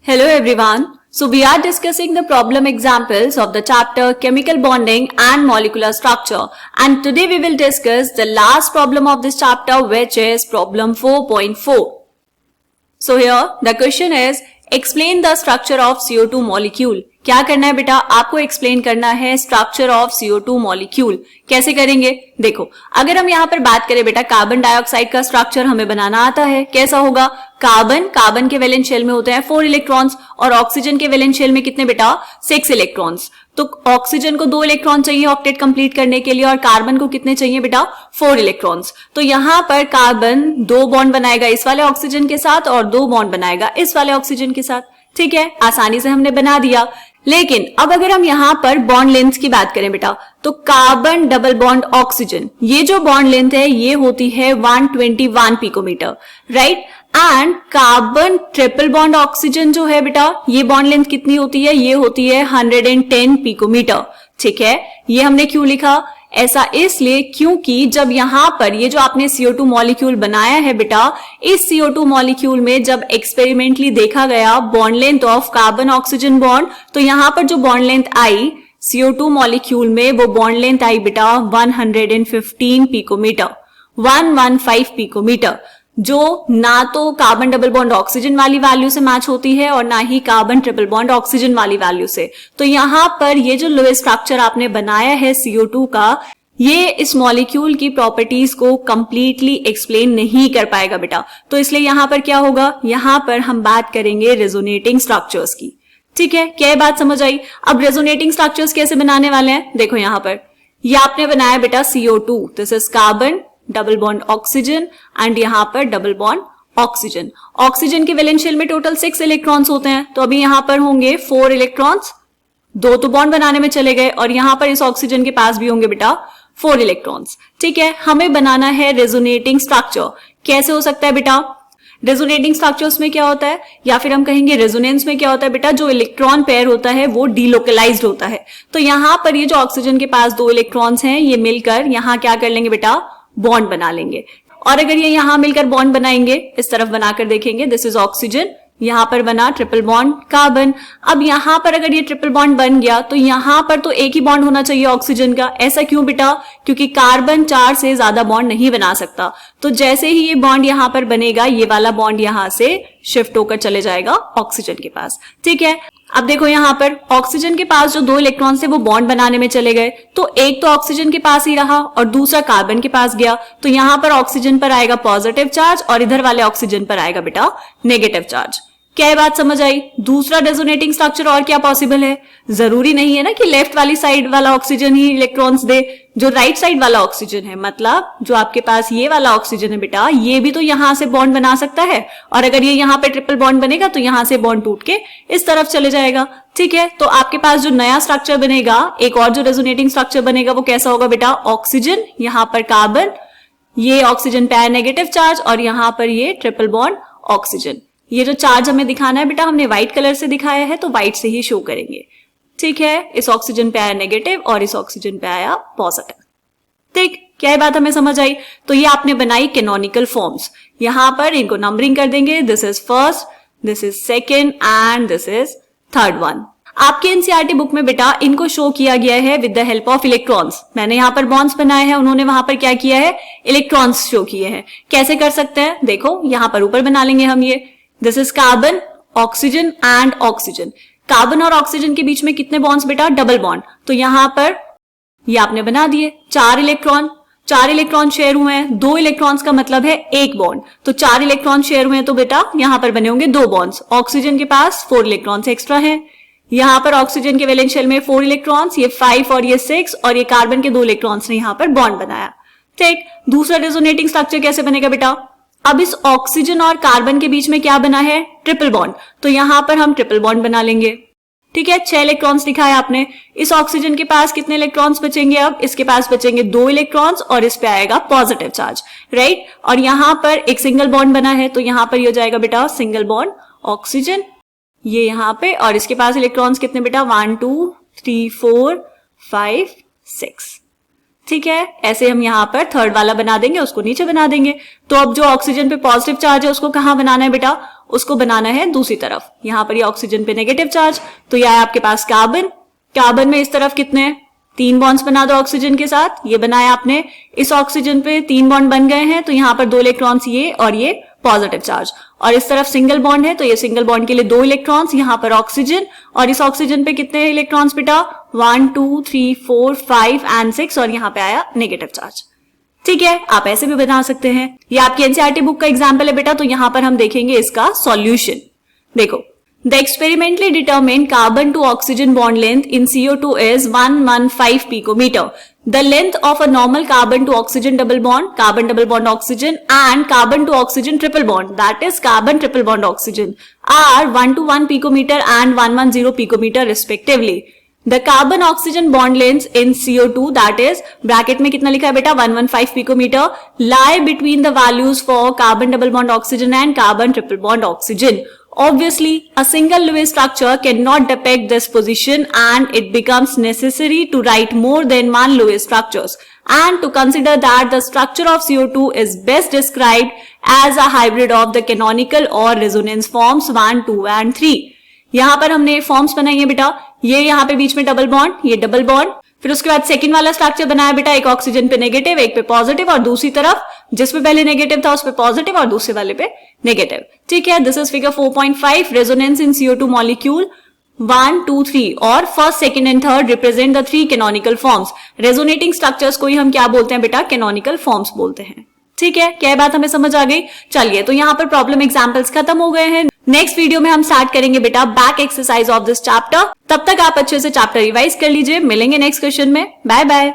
Hello everyone. So we are discussing the problem examples of the chapter Chemical Bonding and Molecular Structure, and today we will discuss the last problem of this chapter, which is problem 4.4. So here the question is explain the structure of CO2 molecule. क्या करना है बेटा, आपको explain करना है structure of CO2 molecule. कैसे करेंगे देखो, अगर हम यहाँ पर बात करें बेटा कार्बन डाइऑक्साइड का स्ट्रक्चर हमें बनाना आता है. कैसा होगा, कार्बन के वैलेंस शेल में होते हैं 4 इलेक्ट्रॉन्स और ऑक्सीजन के वैलेंस शेल में कितने बेटा 6 इलेक्ट्रॉन्स. तो ऑक्सीजन को 2 इलेक्ट्रॉन चाहिए ऑक्टेट कंप्लीट करने के लिए और कार्बन को कितने चाहिए बेटा 4 इलेक्ट्रॉन्स. तो यहाँ पर कार्बन 2 बॉन्ड बनाएगा इस वाले ऑक्सीजन के साथ और 2 बॉन्ड बनाएगा इस वाले ऑक्सीजन के साथ. ठीक है, आसानी से हमने बना दिया. लेकिन अब अगर हम यहाँ पर बॉन्ड लेंथ की बात करें बेटा, तो कार्बन डबल बॉन्ड ऑक्सीजन, ये जो बॉन्ड लेंथ है ये होती है 121 picometre, right. And carbon triple bond oxygen जो है बेटा, ये बॉन्ड लेंथ कितनी होती है, ये होती है 110 पिकोमीटर. ठीक है, ये हमने क्यों लिखा, ऐसा इसलिए क्योंकि जब यहां पर ये जो आपने CO2 मॉलिक्यूल बनाया है बेटा, इस CO2 मॉलिक्यूल में जब एक्सपेरिमेंटली देखा गया bond length of carbon oxygen bond, तो यहां पर जो बॉन्ड लेंथ आई CO2 मॉलिक्यूल में वो बॉन्ड लेंथ आई बेटा 115 पिकोमीटर, 115 पिकोमीटर, जो ना तो कार्बन डबल बॉन्ड ऑक्सीजन वाली वैल्यू से मैच होती है और ना ही कार्बन ट्रिपल बॉन्ड ऑक्सीजन वाली वैल्यू से. तो यहां पर ये जो लोएस्ट स्ट्रक्चर आपने बनाया है CO2 का, ये इस मॉलिक्यूल की प्रॉपर्टीज को कंप्लीटली एक्सप्लेन नहीं कर पाएगा बेटा. तो इसलिए यहां पर क्या होगा, यहां पर हम बात करेंगे रेजोनेटिंग स्ट्रक्चर्स की. ठीक है, क्या बात समझ आई. अब रेजोनेटिंग स्ट्रक्चर्स कैसे बनाने वाले हैं, देखो यहां पर ये आपने बनाया बेटा CO2, this is carbon double bond oxygen and यहां पर डबल बॉन्ड ऑक्सीजन. ऑक्सीजन के वैलेंस शेल में टोटल 6 इलेक्ट्रॉन्स होते हैं, तो अभी यहां पर होंगे 4 इलेक्ट्रॉन्स, 2 तो बॉन्ड बनाने में चले गए और यहां पर इस ऑक्सीजन के पास भी होंगे बेटा 4 इलेक्ट्रॉन्स. ठीक है, हमें बनाना है रेजोनेटिंग स्ट्रक्चर. कैसे हो सकता है बेटा, रेजोनेटिंग स्ट्रक्चर्स में क्या होता है, या फिर हम कहेंगे रेजोनेंस में क्या होता है बेटा, जो इलेक्ट्रॉन पेयर होता है वो डीलोकलाइज्ड होता है. तो यहां पर ये जो ऑक्सीजन के पास 2 इलेक्ट्रॉन्स हैं, ये मिलकर यहां क्या कर लेंगे बेटा, बॉन्ड बना लेंगे. और अगर ये यहां मिलकर बॉन्ड बनाएंगे, इस तरफ बनाकर देखेंगे, दिस इज ऑक्सीजन, यहां पर बना ट्रिपल बॉन्ड कार्बन. अब यहां पर अगर ये ट्रिपल बॉन्ड बन गया तो यहां पर तो एक ही बॉन्ड होना चाहिए ऑक्सीजन का. ऐसा क्यों बेटा, क्योंकि कार्बन 4 से ज्यादा बॉन्ड नहीं बना सकता. तो जैसे ही ये बॉन्ड यहां पर बनेगा, ये वाला बॉन्ड यहां से शिफ्ट होकर चले जाएगा ऑक्सीजन के पास. ठीक है, अब देखो यहां पर ऑक्सीजन के पास जो 2 इलेक्ट्रॉन थे वो बॉन्ड बनाने में चले गए, तो एक तो ऑक्सीजन के पास ही रहा और दूसरा कार्बन के पास गया. तो यहां पर ऑक्सीजन पर आएगा पॉजिटिव चार्ज और इधर वाले ऑक्सीजन पर आएगा बेटा नेगेटिव चार्ज. क्या बात समझ आई. दूसरा रेजोनेटिंग स्ट्रक्चर और क्या पॉसिबल है, जरूरी नहीं है ना कि लेफ्ट वाली साइड वाला ऑक्सीजन ही इलेक्ट्रॉन्स दे, जो राइट साइड वाला ऑक्सीजन है, मतलब जो आपके पास ये वाला ऑक्सीजन है बेटा, ये भी तो यहां से बॉन्ड बना सकता है. और अगर ये यहां पे ट्रिपल बॉन्ड बनेगा तो यहां से बॉन्ड टूट के इस तरफ चले जाएगा. ठीक है, तो आपके पास जो नया स्ट्रक्चर बनेगा, एक और जो रेजोनेटिंग स्ट्रक्चर बनेगा, वो कैसा होगा बेटा, ऑक्सीजन, यहां पर कार्बन, ये ऑक्सीजन पे आया नेगेटिव चार्ज और यहां पर ये ट्रिपल बॉन्ड ऑक्सीजन. ये जो चार्ज हमें दिखाना है बेटा, हमने व्हाइट कलर से दिखाया है तो व्हाइट से ही शो करेंगे. ठीक है, इस ऑक्सीजन पे आया नेगेटिव और इस ऑक्सीजन पे आया पॉजिटिव. ठीक, क्या बात हमें समझ आई. तो ये आपने बनाई कैनोनिकल फॉर्म्स. यहां पर इनको नंबरिंग कर देंगे, this is first, this is second and this is third one. आपके एनसीईआरटी बुक में बेटा इनको शो किया गया है with the help of electrons. मैंने यहाँ पर बॉन्ड्स बनाए हैं, उन्होंने वहां पर क्या किया है, इलेक्ट्रॉन्स शो किए हैं. कैसे कर सकते हैं, देखो यहां पर ऊपर बना लेंगे हम ये, this is carbon oxygen and oxygen. Carbon और ऑक्सीजन के बीच में कितने बॉन्ड्स बेटा, डबल बॉन्ड. तो यहां पर ये आपने बना दिए 4 इलेक्ट्रॉन शेयर हुए हैं. 2 इलेक्ट्रॉन्स का मतलब है एक बॉन्ड, तो 4 इलेक्ट्रॉन शेयर हुए हैं तो बेटा यहां पर बने होंगे 2 बॉन्ड्स. ऑक्सीजन के पास 4 इलेक्ट्रॉन्स एक्स्ट्रा हैं. यहां पर ऑक्सीजन के वैलेंस शेल में 4 इलेक्ट्रॉन्स, ये 5 और ये 6, और ये कार्बन के 2 इलेक्ट्रॉन्स ने यहां पर बॉन्ड बनाया. ठीक, दूसरा रेजोनेटिंग स्ट्रक्चर कैसे बनेगा बेटा, अब इस ऑक्सीजन और कार्बन के बीच में क्या बना है, ट्रिपल बॉन्ड. तो यहां पर हम ट्रिपल बॉन्ड बना लेंगे. ठीक है, 6 इलेक्ट्रॉन्स दिखाया आपने. इस ऑक्सीजन के पास कितने इलेक्ट्रॉन्स बचेंगे, अब इसके पास बचेंगे 2 इलेक्ट्रॉन्स और इस पे आएगा पॉजिटिव चार्ज, राइट. और यहां पर एक सिंगल बॉन्ड बना है, तो यहां पर ये हो जाएगा बेटा सिंगल बॉन्ड ऑक्सीजन, ये यहां पे, और इसके पास इलेक्ट्रॉन्स कितने बेटा, 1 2 3 4 5 6. ठीक है, ऐसे हम यहाँ पर थर्ड वाला बना देंगे, उसको नीचे बना देंगे। तो अब जो ऑक्सीजन पे पॉजिटिव चार्ज है उसको कहाँ बनाना है बेटा, उसको बनाना है दूसरी तरफ। यहाँ पर ये ऑक्सीजन पे नेगेटिव चार्ज, तो यह है आपके पास कार्बन। कार्बन में इस तरफ कितने हैं, 3 बॉन्ड्स बना दो ऑक्सीजन के साथ, ये बनाया आपने। इस ऑक्सीजन पे 3 बॉन्ड बन गए हैं, तो यहाँ पर 2 इलेक्ट्रॉन्स ये और ये पॉजिटिव चार्ज, और इस तरफ सिंगल बॉन्ड है तो ये सिंगल बॉन्ड के लिए 2 इलेक्ट्रॉन्स, यहाँ पर ऑक्सीजन, और इस ऑक्सीजन पे कितने इलेक्ट्रॉन्स बेटा, 1 2 3 4 5 एंड 6, और यहाँ पे आया नेगेटिव चार्ज। ठीक है, आप ऐसे भी बना सकते हैं। ये आपकी एनसीईआरटी बुक का एग्जाम्पल है बेटा, तो यहाँ पर हम देखेंगे इसका सॉल्यूशन। देखो, The experimentally determined carbon to oxygen bond length in CO2 is 115 picometer. The length of a normal carbon to oxygen double bond oxygen and carbon to oxygen triple bond, that is carbon triple bond oxygen, are 121 picometer and 110 picometer respectively. The carbon oxygen bond lengths in CO2, that is bracket में कितना लिखा है बेटा, 115 picometer, lie between the values for carbon double bond oxygen and carbon triple bond oxygen. Obviously, a single Lewis structure cannot depict this position and it becomes necessary to write more than one Lewis structures and to consider that the structure of CO2 is best described as a hybrid of the canonical or resonance forms 1, 2 and 3. यहाँ पर हमने forms बनाई है बेटा, ये यहाँ पे बीच में डबल बॉन्ड, ये डबल बॉन्ड, फिर उसके बाद सेकंड वाला स्ट्रक्चर बनाया बेटा, एक ऑक्सीजन पे नेगेटिव, एक पे पॉजिटिव, और दूसरी तरफ जिसपे पहले नेगेटिव था उस पे पॉजिटिव और दूसरे वाले पे नेगेटिव। ठीक है, this is figure 4.5, resonance in CO2 molecule 1, 2, 3, और first, second and third represent the 3 canonical forms. Resonating structures को ही हम क्या बोलते हैं बेटा, कैनोनिकल फॉर्म्स बोलते हैं। ठीक है, क्या बात हमें समझ आ गई। चलिए, तो यहाँ पर प्रॉब्लम एग्जांपल्स खत्म हो गए हैं। नेक्स्ट वीडियो में हम स्टार्ट करेंगे बेटा back exercise of this chapter. तब तक आप अच्छे से चैप्टर रिवाइज कर लीजिए। मिलेंगे नेक्स्ट क्वेश्चन में। Bye bye.